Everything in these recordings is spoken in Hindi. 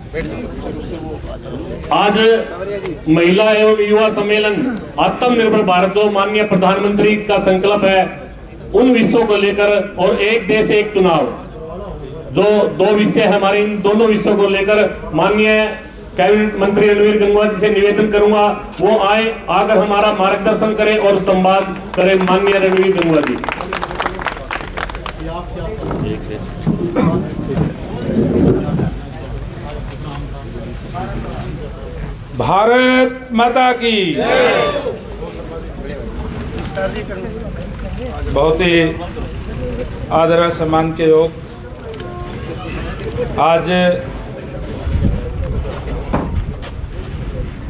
आज महिला एवं युवा सम्मेलन आत्मनिर्भर भारत जो माननीय प्रधानमंत्री का संकल्प है उन विषयों को लेकर और एक देश एक चुनाव जो दो विषय हमारे, इन दोनों विषयों को लेकर माननीय कैबिनेट मंत्री रणवीर गंगवा जी से निवेदन करूंगा वो आकर हमारा मार्गदर्शन करें और संवाद करें। माननीय रणवीर गंगवा जी। भारत माता की बहुत ही आदर व सम्मान के योग आज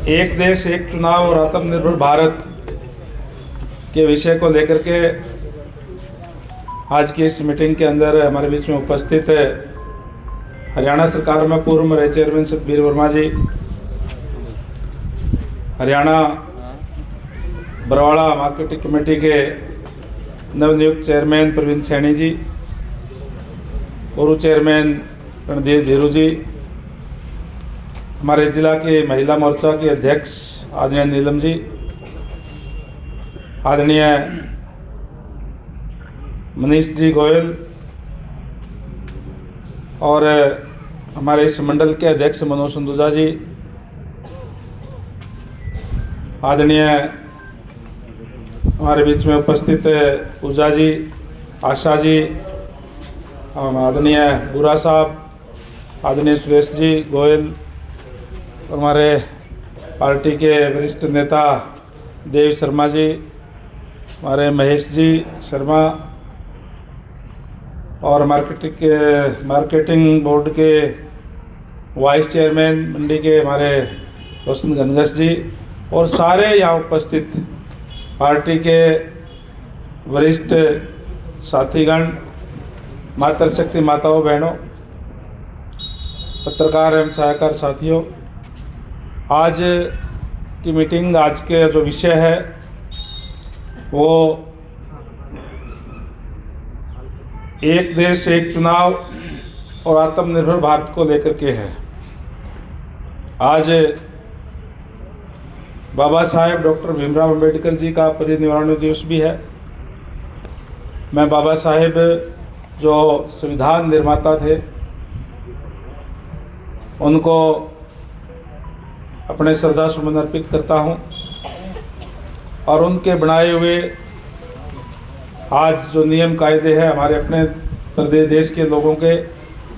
एक देश एक चुनाव और आत्मनिर्भर भारत के विषय को लेकर के आज की इस मीटिंग के अंदर हमारे बीच में उपस्थित है हरियाणा सरकार में पूर्व रहे चेयरमैन सतबीर वर्मा जी, हरियाणा बरवाड़ा मार्केटिंग कमेटी के नवनियुक्त चेयरमैन प्रवीण सैनी जी, पूर्व चेयरमैन रणधीर धीरू जी, हमारे जिला के महिला मोर्चा के अध्यक्ष आदरणीय नीलम जी, आदरणीय मनीष जी गोयल और हमारे इस मंडल के अध्यक्ष मनोज संदूजा जी, आदरणीय हमारे बीच में उपस्थित पूजा जी, आशा जी, आदरणीय बुरा साहब, आदरणीय सुरेश जी गोयल और हमारे पार्टी के वरिष्ठ नेता देव शर्मा जी, हमारे महेश जी शर्मा और मार्केटिंग बोर्ड के वाइस चेयरमैन मंडी के हमारे रोशन गनगस जी और सारे यहाँ उपस्थित पार्टी के वरिष्ठ साथीगण, मातृशक्ति माताओं बहनों, पत्रकार एवं सहायकार साथियों, आज की मीटिंग, आज के जो विषय है वो एक देश एक चुनाव और आत्मनिर्भर भारत को लेकर के है। आज बाबा साहेब डॉक्टर भीमराव अंबेडकर जी का परिनिर्वाण दिवस भी है। मैं बाबा साहेब जो संविधान निर्माता थे उनको अपने श्रद्धा सुमन अर्पित करता हूं और उनके बनाए हुए आज जो नियम कायदे हैं हमारे अपने प्रदेश देश के लोगों के,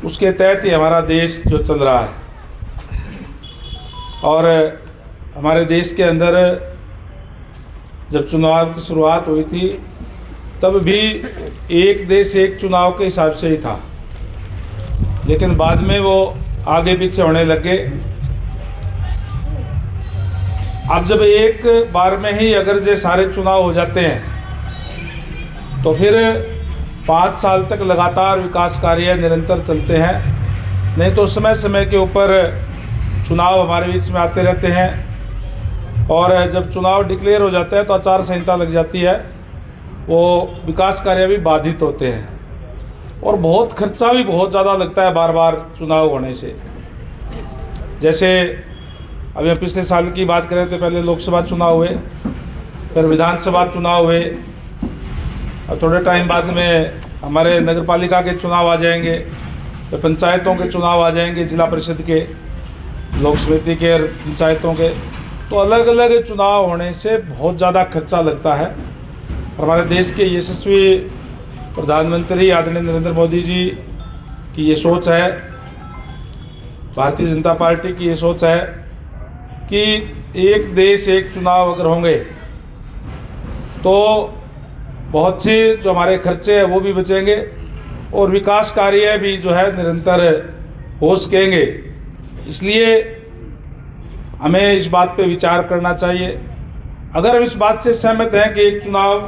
उसके तहत ही हमारा देश जो चल रहा है। और हमारे देश के अंदर जब चुनाव की शुरुआत हुई थी तब भी एक देश एक चुनाव के हिसाब से ही था, लेकिन बाद में वो आगे पीछे होने लगे। अब जब एक बार में ही अगर जो सारे चुनाव हो जाते हैं तो फिर 5 साल तक लगातार विकास कार्य निरंतर चलते हैं, नहीं तो समय समय के ऊपर चुनाव हमारे बीच में आते रहते हैं और जब चुनाव डिक्लेयर हो जाता है तो आचार संहिता लग जाती है, वो विकास कार्य भी बाधित होते हैं और बहुत खर्चा भी बहुत ज़्यादा लगता है बार बार चुनाव होने से। जैसे अभी हम पिछले साल की बात करें तो पहले लोकसभा चुनाव हुए, फिर विधानसभा चुनाव हुए, और थोड़े टाइम बाद में हमारे नगर पालिका के चुनाव आ जाएंगे, तो पंचायतों के चुनाव आ जाएंगे, जिला परिषद के, लोक समिति के, पंचायतों के। तो अलग अलग चुनाव होने से बहुत ज़्यादा खर्चा लगता है। और हमारे देश के यशस्वी प्रधानमंत्री आदरणीय नरेंद्र मोदी जी की ये सोच है, भारतीय जनता पार्टी की ये सोच है कि एक देश एक चुनाव अगर होंगे तो बहुत सी जो हमारे खर्चे हैं वो भी बचेंगे और विकास कार्य भी जो है निरंतर हो सकेंगे। इसलिए हमें इस बात पे विचार करना चाहिए। अगर हम इस बात से सहमत हैं कि एक चुनाव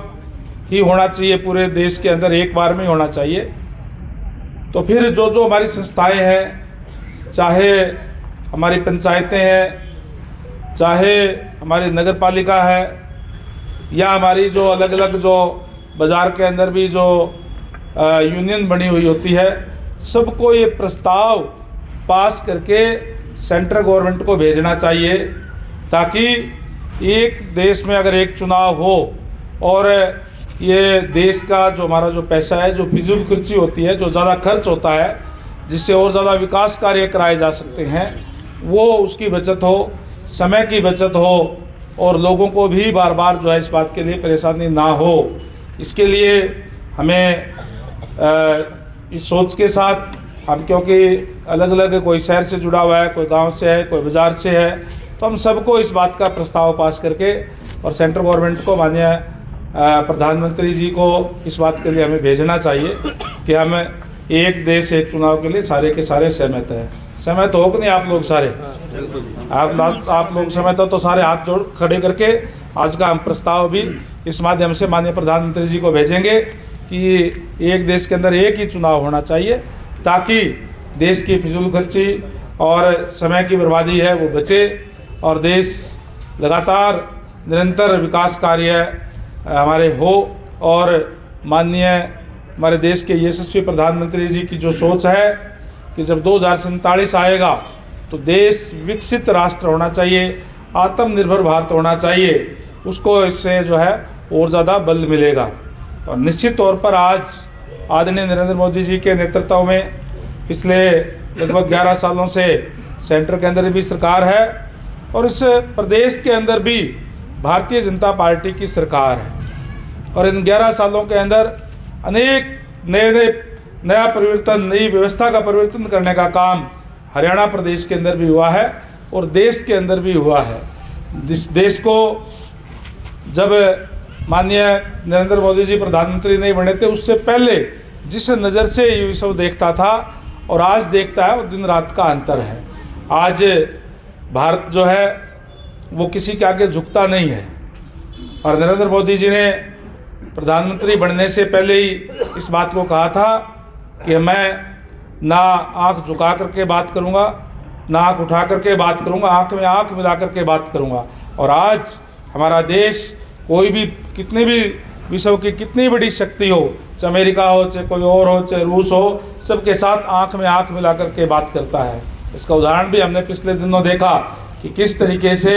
ही होना चाहिए, पूरे देश के अंदर एक बार में ही होना चाहिए, तो फिर जो जो हमारी संस्थाएं हैं, चाहे हमारी पंचायतें हैं, चाहे हमारी नगर पालिका है, या हमारी जो अलग अलग जो बाज़ार के अंदर भी जो यूनियन बनी हुई होती है, सबको ये प्रस्ताव पास करके सेंट्रल गवर्नमेंट को भेजना चाहिए, ताकि एक देश में अगर एक चुनाव हो और ये देश का जो हमारा जो पैसा है, जो फिजूल खर्ची होती है, जो ज़्यादा खर्च होता है, जिससे और ज़्यादा विकास कार्य कराए जा सकते हैं, वो उसकी बचत हो, समय की बचत हो, और लोगों को भी बार बार जो है इस बात के लिए परेशानी ना हो। इसके लिए हमें इस सोच के साथ हम, क्योंकि अलग अलग कोई शहर से जुड़ा हुआ है, कोई गांव से है, कोई बाज़ार से है, तो हम सबको इस बात का प्रस्ताव पास करके और सेंट्रल गवर्नमेंट को, माननीय प्रधानमंत्री जी को इस बात के लिए हमें भेजना चाहिए कि हम एक देश एक चुनाव के लिए सारे के सारे सहमत हैं। सहमत हो कि नहीं आप लोग सारे? आप लोग सहमत हो तो सारे हाथ जोड़ खड़े करके आज का हम प्रस्ताव भी इस माध्यम से माननीय प्रधानमंत्री जी को भेजेंगे कि एक देश के अंदर एक ही चुनाव होना चाहिए, ताकि देश की फिजूल खर्ची और समय की बर्बादी है वो बचे और देश लगातार निरंतर विकास कार्य हमारे हो। और माननीय हमारे देश के यशस्वी प्रधानमंत्री जी की जो सोच है कि जब 2047 आएगा तो देश विकसित राष्ट्र होना चाहिए, आत्मनिर्भर भारत होना चाहिए, उसको इससे जो है और ज़्यादा बल मिलेगा। और निश्चित तौर पर आज आदरणीय नरेंद्र मोदी जी के नेतृत्व में पिछले लगभग 11 सालों से सेंटर के अंदर भी सरकार है और इस प्रदेश के अंदर भी भारतीय जनता पार्टी की सरकार है। और इन 11 सालों के अंदर अनेक नया परिवर्तन, नई व्यवस्था का परिवर्तन करने का काम हरियाणा प्रदेश के अंदर भी हुआ है और देश के अंदर भी हुआ है। इस देश को जब माननीय नरेंद्र मोदी जी प्रधानमंत्री नहीं बने थे, उससे पहले जिस नज़र से ये विश्व देखता था और आज देखता है, वो दिन रात का अंतर है। आज भारत जो है वो किसी के आगे झुकता नहीं है। और नरेंद्र मोदी जी ने प्रधानमंत्री बनने से पहले ही इस बात को कहा था कि मैं ना आंख झुका करके बात करूंगा, ना आंख उठा करके बात करूंगा, आंख में आंख मिला करके बात करूंगा। और आज हमारा देश कोई भी, कितने भी विश्व की कितनी बड़ी शक्ति हो, चाहे अमेरिका हो, चाहे कोई और हो, चाहे रूस हो, सबके साथ आंख में आंख मिला करके बात करता है। इसका उदाहरण भी हमने पिछले दिनों देखा कि किस तरीके से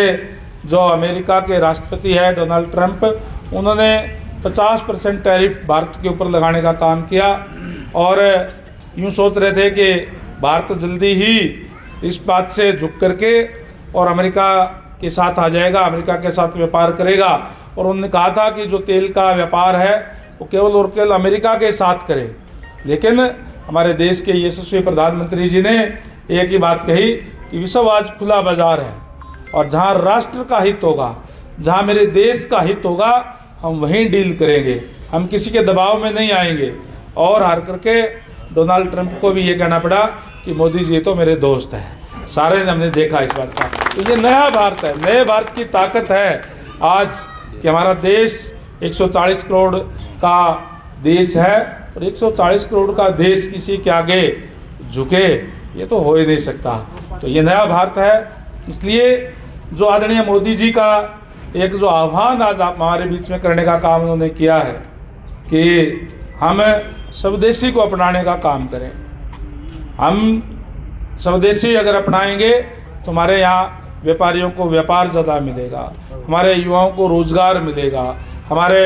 जो अमेरिका के राष्ट्रपति है डोनाल्ड ट्रंप, उन्होंने 50% टैरिफ भारत के ऊपर लगाने का काम किया और यूँ सोच रहे थे कि भारत जल्दी ही इस बात से झुक करके और अमेरिका के साथ आ जाएगा, अमेरिका के साथ व्यापार करेगा। और उन्होंने कहा था कि जो तेल का व्यापार है वो केवल और केवल अमेरिका के साथ करे। लेकिन हमारे देश के यशस्वी प्रधानमंत्री जी ने एक ही बात कही कि विश्व आज खुला बाजार है और जहाँ राष्ट्र का हित होगा, जहाँ मेरे देश का हित होगा, हम वहीं डील करेंगे, हम किसी के दबाव में नहीं आएंगे। और हार करके डोनाल्ड ट्रंप को भी ये कहना पड़ा कि मोदी जी तो मेरे दोस्त हैं। सारे ने हमने देखा इस बात का। तो ये नया भारत है, नए भारत की ताकत है आज कि हमारा देश 140 करोड़ का देश है और 140 करोड़ का देश किसी के आगे झुके, ये तो हो ही नहीं सकता। तो ये नया भारत है। इसलिए जो आदरणीय मोदी जी का एक जो आह्वान आज हमारे बीच में करने का काम उन्होंने किया है कि हम स्वदेशी को अपनाने का काम करें। हम स्वदेशी अगर अपनाएंगे तो हमारे यहाँ व्यापारियों को व्यापार ज़्यादा मिलेगा, हमारे युवाओं को रोज़गार मिलेगा, हमारे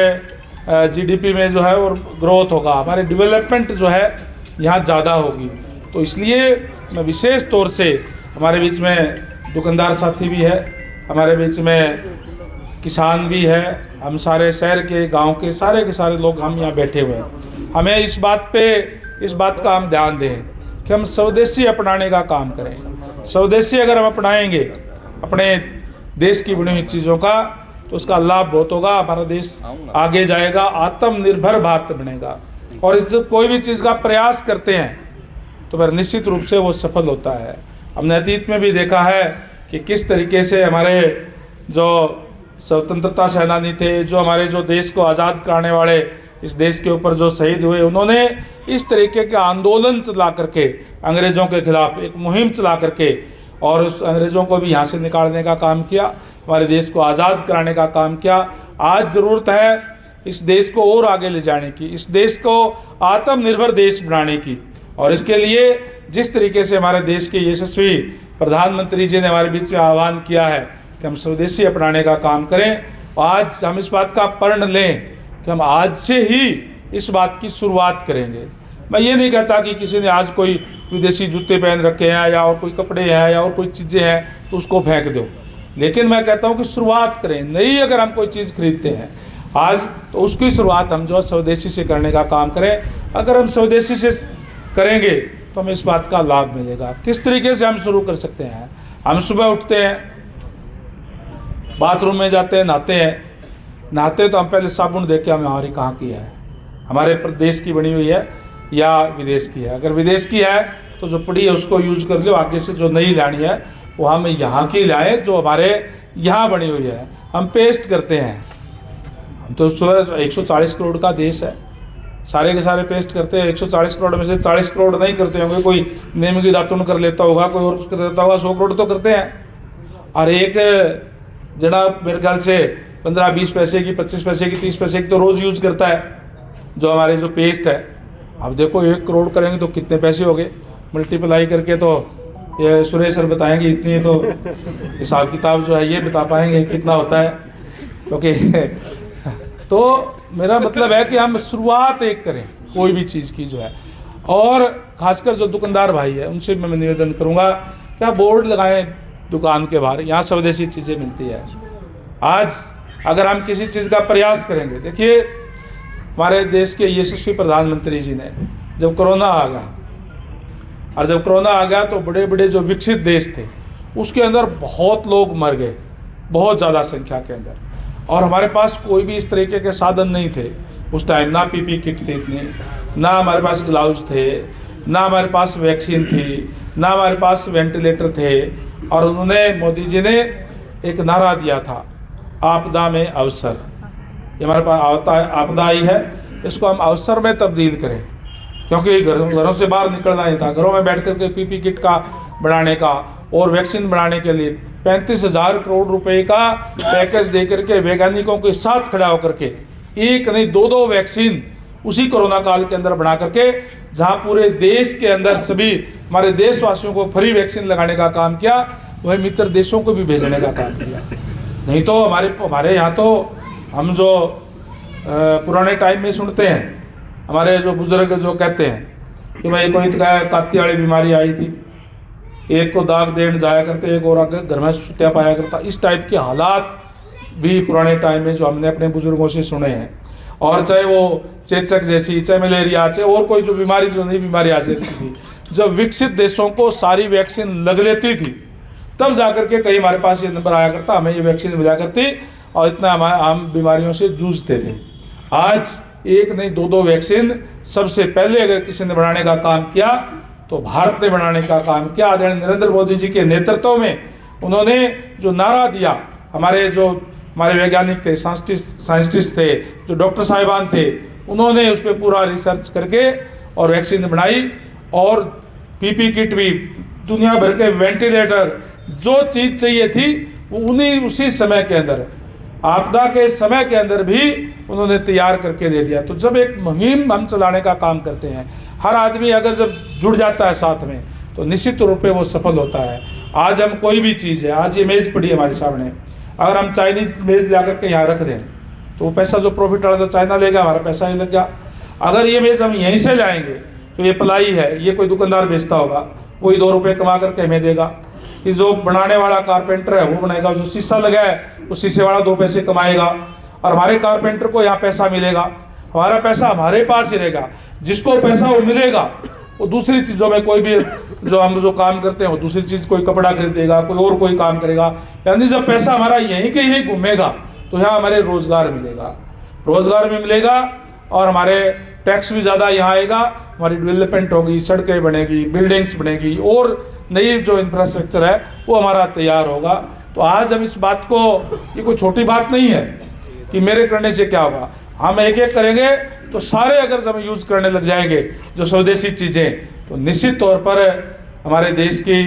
जीडीपी में जो है और ग्रोथ होगा, हमारे डेवलपमेंट जो है यहाँ ज़्यादा होगी। तो इसलिए मैं विशेष तौर से, हमारे बीच में दुकानदार साथी भी है, हमारे बीच में किसान भी है, हम सारे शहर के, गांव के सारे लोग हम यहाँ बैठे हुए हैं। हमें इस बात का हम ध्यान दें कि हम स्वदेशी अपनाने का काम करें। स्वदेशी अगर हम अपनाएंगे अपने देश की बनी हुई चीज़ों का, तो उसका लाभ बहुत होगा, हमारा देश आगे जाएगा, आत्मनिर्भर भारत बनेगा। और इस जब कोई भी चीज़ का प्रयास करते हैं तो फिर निश्चित रूप से वो सफल होता है। हमने अतीत में भी देखा है कि किस तरीके से हमारे जो स्वतंत्रता सेनानी थे, जो हमारे जो देश को आज़ाद कराने वाले, इस देश के ऊपर जो शहीद हुए, उन्होंने इस तरीके के आंदोलन चला करके अंग्रेज़ों के खिलाफ एक मुहिम चला करके और उस अंग्रेज़ों को भी यहाँ से निकालने का काम किया, हमारे देश को आज़ाद कराने का काम किया। आज ज़रूरत है इस देश को और आगे ले जाने की, इस देश को आत्मनिर्भर देश बनाने की। और इसके लिए जिस तरीके से हमारे देश के यशस्वी प्रधानमंत्री जी ने हमारे बीच में आह्वान किया है कि हम स्वदेशी अपनाने का काम करें। आज हम इस बात का प्रण लें कि हम आज से ही इस बात की शुरुआत करेंगे। मैं ये नहीं कहता कि किसी ने आज कोई विदेशी जूते पहन रखे हैं या और कोई कपड़े हैं या और कोई चीज़ें हैं तो उसको फेंक दो, लेकिन मैं कहता हूँ कि शुरुआत करें। नई अगर हम कोई चीज़ खरीदते हैं आज, तो उसकी शुरुआत हम जो स्वदेशी से करने का काम करें। अगर हम स्वदेशी से करेंगे तो हमें इस बात का लाभ मिलेगा। किस तरीके से हम शुरू कर सकते हैं? हम सुबह उठते हैं, बाथरूम में जाते हैं, नहाते तो हम पहले साबुन देख के हमें हमारी कहाँ की है, हमारे प्रदेश की बनी हुई है या विदेश की है। अगर विदेश की है तो जो पड़ी है उसको यूज कर लो, आगे से जो नई लानी है वो हम यहाँ की लाए जो हमारे यहाँ बनी हुई है। हम पेस्ट करते हैं, हम तो 140 करोड़ का देश है, सारे के सारे पेस्ट करते हैं। 140 करोड़ में से 40 करोड़ नहीं करते होंगे, कोई नेम की दातुन कर लेता होगा, कोई और कर देता होगा, 100 करोड़ तो करते हैं। और एक जनाब मेरे ख्याल से 15-20 पैसे की, 25 पैसे की, 30 पैसे की तो रोज़ यूज़ करता है जो हमारे जो पेस्ट है। अब देखो 1 करोड़ करेंगे तो कितने पैसे हो गए, मल्टीप्लाई करके तो ये सुरेश सर बताएंगे, इतनी तो हिसाब किताब जो है ये बता पाएंगे कितना होता है, क्योंकि तो मेरा मतलब है कि हम शुरुआत एक करें कोई भी चीज़ की जो है। और खासकर जो दुकानदार भाई है उनसे मैं निवेदन करूंगा कि आप बोर्ड लगाएं दुकान के बाहर, यहाँ स्वदेशी चीज़ें मिलती है। आज अगर हम किसी चीज़ का प्रयास करेंगे, देखिए हमारे देश के यशस्वी प्रधानमंत्री जी ने जब कोरोना आ गया, और जब कोरोना आ गया तो बड़े बड़े जो विकसित देश थे उसके अंदर बहुत लोग मर गए, बहुत ज़्यादा संख्या के अंदर, और हमारे पास कोई भी इस तरीके के साधन नहीं थे उस टाइम। ना पीपी किट थी इतनी, ना हमारे पास ग्लव्स थे, ना हमारे पास वैक्सीन थी, ना हमारे पास वेंटिलेटर थे। और उन्होंने, मोदी जी ने एक नारा दिया था, आपदा में अवसर। ये हमारे पास आपदा आई है, इसको हम अवसर में तब्दील करें, क्योंकि घरों से बाहर निकलना नहीं था। घरों में बैठ करके पीपी किट का बनाने का और वैक्सीन बनाने के लिए 35,000 करोड़ रुपए का पैकेज दे करके वैज्ञानिकों के साथ खड़ा होकर के एक नहीं 2-2 वैक्सीन उसी कोरोना काल के अंदर बना करके, जहां पूरे देश के अंदर सभी हमारे देशवासियों को फ्री वैक्सीन लगाने का काम किया, वही मित्र देशों को भी भेजने का काम किया। नहीं तो हमारे यहाँ तो हम जो पुराने टाइम में सुनते हैं, हमारे जो बुजुर्ग जो कहते हैं कि भाई कोई काती वाली बीमारी आई थी, एक को दाग देने जाया करते, एक और आगे घर में सुत्या पाया करता। इस टाइप के हालात भी पुराने टाइम में जो हमने अपने बुजुर्गों से सुने हैं। और चाहे वो चेचक जैसी, चाहे मलेरिया, चाहे और कोई जो बीमारी, जो नई बीमारी आ जाती थी, जब विकसित देशों को सारी वैक्सीन लग लेती थी तब जाकर के कहीं हमारे पास ये नंबर आया करता, हमें ये वैक्सीन मिला करती और इतना हम बीमारियों से जूझते थे। आज एक नहीं 2-2 वैक्सीन सबसे पहले अगर किसी ने बनाने का काम किया तो भारत ने बनाने का काम किया। आदरणीय नरेंद्र मोदी जी के नेतृत्व में उन्होंने जो नारा दिया, हमारे वैज्ञानिक थे, साइंटिस्ट थे, जो डॉक्टर साहिबान थे, उन्होंने उस पर पूरा रिसर्च करके और वैक्सीन बनाई। और पीपी किट भी, दुनिया भर के वेंटिलेटर, जो चीज़ चाहिए थी वो उसी समय के अंदर, आपदा के समय के अंदर भी उन्होंने तैयार करके दे दिया। तो जब एक मुहिम हम चलाने का काम करते हैं, हर आदमी अगर जब जुड़ जाता है साथ में, तो निश्चित रूप से वो सफल होता है। आज हम कोई भी चीज़ है, आज ये मेज़ पड़ी है हमारे सामने, अगर हम चाइनीज़ मेज़ ला करके यहाँ रख दें तो वो पैसा जो प्रॉफिट वाला तो चाइना लेगा, हमारा पैसा ही लग गया। अगर ये मेज़ हम यहीं से लाएंगे तो ये पलाई है, ये कोई दुकानदार बेचता होगा, वही 2 रुपये कमा करके हमें देगा। कि जो बनाने वाला कारपेंटर है वो बनाएगा, जो शीशा लगा है उस शीशे वाला 2 पैसे कमाएगा, और हमारे कारपेंटर को यहाँ पैसा मिलेगा, हमारा पैसा हमारे पास ही रहेगा। जिसको पैसा वो मिलेगा वो दूसरी चीज़ों में, कोई भी जो हम जो काम करते हैं वो दूसरी चीज़, कोई कपड़ा खरीदेगा, कोई और कोई काम करेगा। यानी जब पैसा हमारा यहीं के यहीं घूमेगा तो यहाँ हमारे रोज़गार मिलेगा, रोज़गार भी मिलेगा और हमारे टैक्स भी ज़्यादा यहाँ आएगा, हमारी डेवलपमेंट होगी, सड़कें बनेगी, बिल्डिंग्स बनेगी, और नई जो इंफ्रास्ट्रक्चर है वो हमारा तैयार होगा। तो आज हम इस बात को, ये कोई छोटी बात नहीं है कि मेरे करने से क्या होगा, हम एक एक करेंगे तो सारे अगर हम यूज़ करने लग जाएंगे जो स्वदेशी चीज़ें, तो निश्चित तौर पर हमारे देश के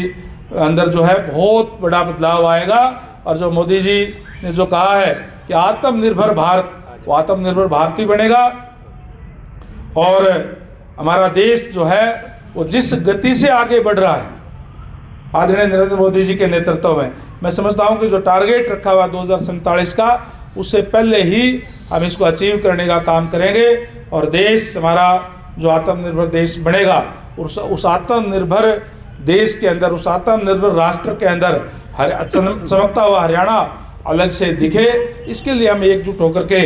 अंदर जो है बहुत बड़ा बदलाव आएगा। और जो मोदी जी ने जो कहा है कि आत्मनिर्भर भारत, वो आत्मनिर्भर भारत ही बनेगा। और हमारा देश जो है वो जिस गति से आगे बढ़ रहा है, आदरणीय नरेंद्र मोदी जी के नेतृत्व में। मैं समझता हूँ कि जो टारगेट रखा हुआ 2047 का, उससे पहले ही हम इसको अचीव करने का काम करेंगे और देश हमारा जो आत्मनिर्भर देश बनेगा, उस आत्मनिर्भर देश के अंदर, उस आत्मनिर्भर राष्ट्र के अंदर चमकता हुआ हरियाणा अलग से दिखे, इसके लिए हम एकजुट होकर के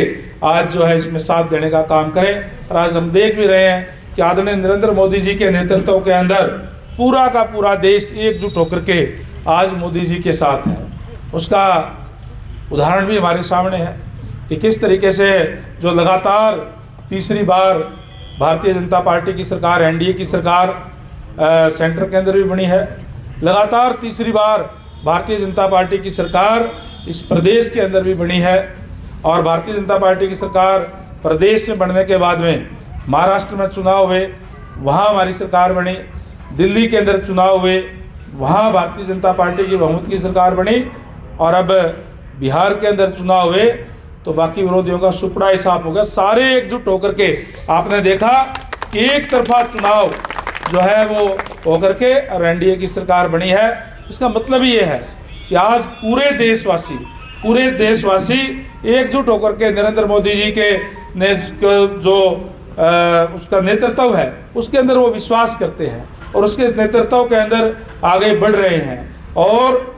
आज जो है इसमें साथ देने का काम करें। और आज हम देख भी रहे हैं कि आदरणीय नरेंद्र मोदी जी के नेतृत्व के अंदर पूरा का पूरा देश एकजुट होकर के आज मोदी जी के साथ है। उसका उदाहरण भी हमारे सामने है कि किस तरीके से जो लगातार तीसरी बार भारतीय जनता पार्टी की सरकार, एनडीए की सरकार सेंटर के अंदर भी बनी है, लगातार तीसरी बार भारतीय जनता पार्टी की सरकार इस प्रदेश के अंदर भी बनी है। और भारतीय जनता पार्टी की सरकार प्रदेश में बनने के बाद में महाराष्ट्र में चुनाव हुए, वहाँ हमारी सरकार बनी, दिल्ली के अंदर चुनाव हुए, वहाँ भारतीय जनता पार्टी की बहुमत की सरकार बनी, और अब बिहार के अंदर चुनाव हुए तो बाकी विरोधियों का सुपड़ा ही साफ हो गया। सारे एकजुट होकर के आपने देखा कि एक तरफा चुनाव जो है वो होकर के और एनडीए की सरकार बनी है। इसका मतलब ये है कि आज पूरे देशवासी एकजुट होकर के नरेंद्र मोदी जी के जो उसका नेतृत्व है उसके अंदर वो विश्वास करते हैं और उसके नेतृत्व के अंदर आगे बढ़ रहे हैं। और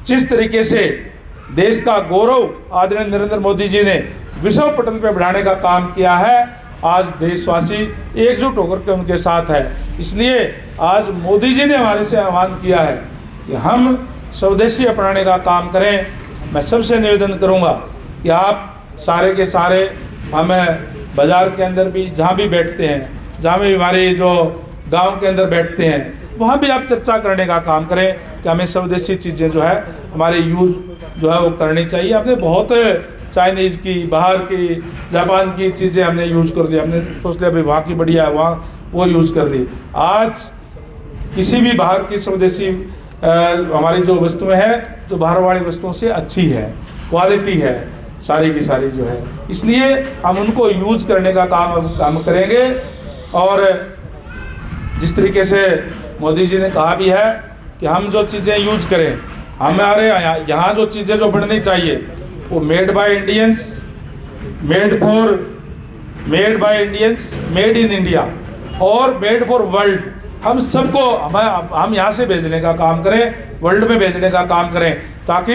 जिस तरीके से देश का गौरव आदरणीय नरेंद्र मोदी जी ने विश्व पटल पे बढ़ाने का काम किया है, आज देशवासी एकजुट होकर के उनके साथ है। इसलिए आज मोदी जी ने हमारे से आह्वान किया है कि हम स्वदेशी अपनाने का काम करें। मैं सबसे निवेदन करूंगा कि आप सारे के सारे, हम बाज़ार के अंदर भी जहाँ भी बैठते हैं, जहाँ भी हमारे जो गांव के अंदर बैठते हैं, वहाँ भी आप चर्चा करने का काम करें कि हमें स्वदेशी चीज़ें जो है हमारे यूज़ जो है वो करनी चाहिए। हमने बहुत चाइनीज़ की, बाहर की, जापान की चीज़ें हमने यूज़ कर ली, हमने सोच लिया भाई वहाँ की बढ़िया है, वहाँ वो यूज़ कर ली। आज किसी भी बाहर की स्वदेशी हमारी जो वस्तुएं हैं, जो बाहर वाली वस्तुओं से अच्छी है, क्वालिटी है सारी की सारी जो है, इसलिए हम उनको यूज़ करने का काम करेंगे। और जिस तरीके से मोदी जी ने कहा भी है कि हम जो चीज़ें यूज़ करें, हमारे यहाँ जो चीज़ें जो बननी चाहिए वो made by Indians, made by Indians, made in India और मेड फॉर वर्ल्ड, हम सबको हम यहाँ से भेजने का काम करें, वर्ल्ड में भेजने का काम करें, ताकि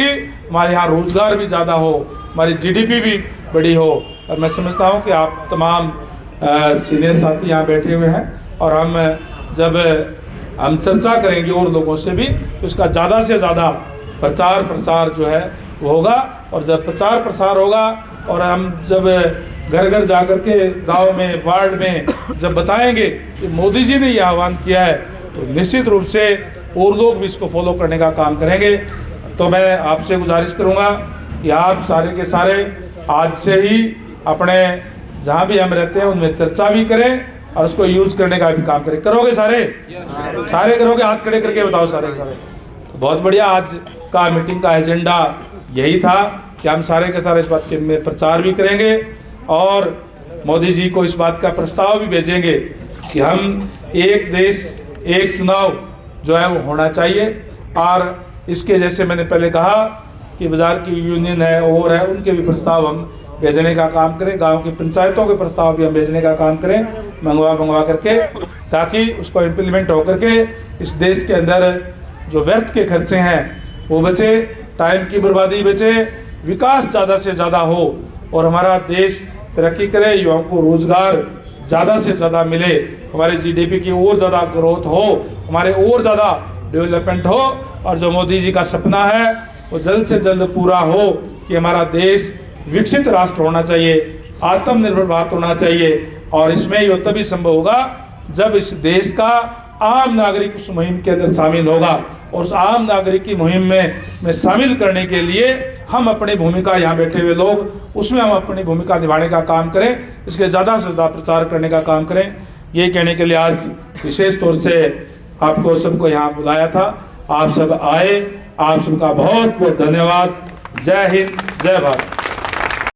हमारे यहाँ रोज़गार भी ज़्यादा हो, हमारी जीडीपी भी बड़ी हो। और मैं समझता हूँ कि आप तमाम सीनियर साथी यहाँ बैठे हुए हैं और जब हम चर्चा करेंगे और लोगों से भी, तो इसका ज़्यादा से ज़्यादा प्रचार प्रसार जो है वो होगा। और जब प्रचार प्रसार होगा और हम जब घर घर जा कर के गाँव में, वार्ड में जब बताएंगे कि मोदी जी ने ये आह्वान किया है, तो निश्चित रूप से और लोग भी इसको फॉलो करने का काम करेंगे। तो मैं आपसे गुजारिश करूँगा कि आप सारे के सारे आज से ही अपने जहाँ भी हम रहते हैं उनमें चर्चा भी करें और उसको यूज़ करने का भी काम करें। करोगे सारे करोगे? हाथ खड़े करके बताओ सारे सारे। तो बहुत बढ़िया। आज का मीटिंग का एजेंडा यही था कि हम सारे के सारे इस बात के में प्रचार भी करेंगे और मोदी जी को इस बात का प्रस्ताव भी भेजेंगे कि हम एक देश एक चुनाव जो है वो होना चाहिए। और इसके जैसे मैंने पहले कहा कि बाज़ार की यूनियन है और है, उनके भी प्रस्ताव हम भेजने का काम करें, गांव की पंचायतों के प्रस्ताव भी हम भेजने का काम करें मंगवा करके, ताकि उसको इम्प्लीमेंट होकर के इस देश के अंदर जो व्यर्थ के खर्चे हैं वो बचे, टाइम की बर्बादी बचे, विकास ज़्यादा से ज़्यादा हो और हमारा देश तरक्की करे, युवाओं को रोज़गार ज़्यादा से ज़्यादा मिले, हमारे जीडीपी की और ज़्यादा ग्रोथ हो, हमारे और ज़्यादा डेवलपमेंट हो और जो मोदी जी का सपना है वो जल्द से जल्द पूरा हो कि हमारा देश विकसित राष्ट्र होना चाहिए, आत्मनिर्भर भारत होना चाहिए। और इसमें ये तभी संभव होगा जब इस देश का आम नागरिक उस मुहिम के अंदर शामिल होगा। और उस आम नागरिक की मुहिम में शामिल करने के लिए हम अपनी भूमिका, यहाँ बैठे हुए लोग, उसमें हम अपनी भूमिका निभाने का काम करें, इसके ज़्यादा से ज़्यादा प्रचार करने का काम करें। ये कहने के लिए आज विशेष तौर से आपको सबको यहाँ बुलाया था। आप सब आए, आप सबका बहुत बहुत धन्यवाद। जय हिंद, जय भारत।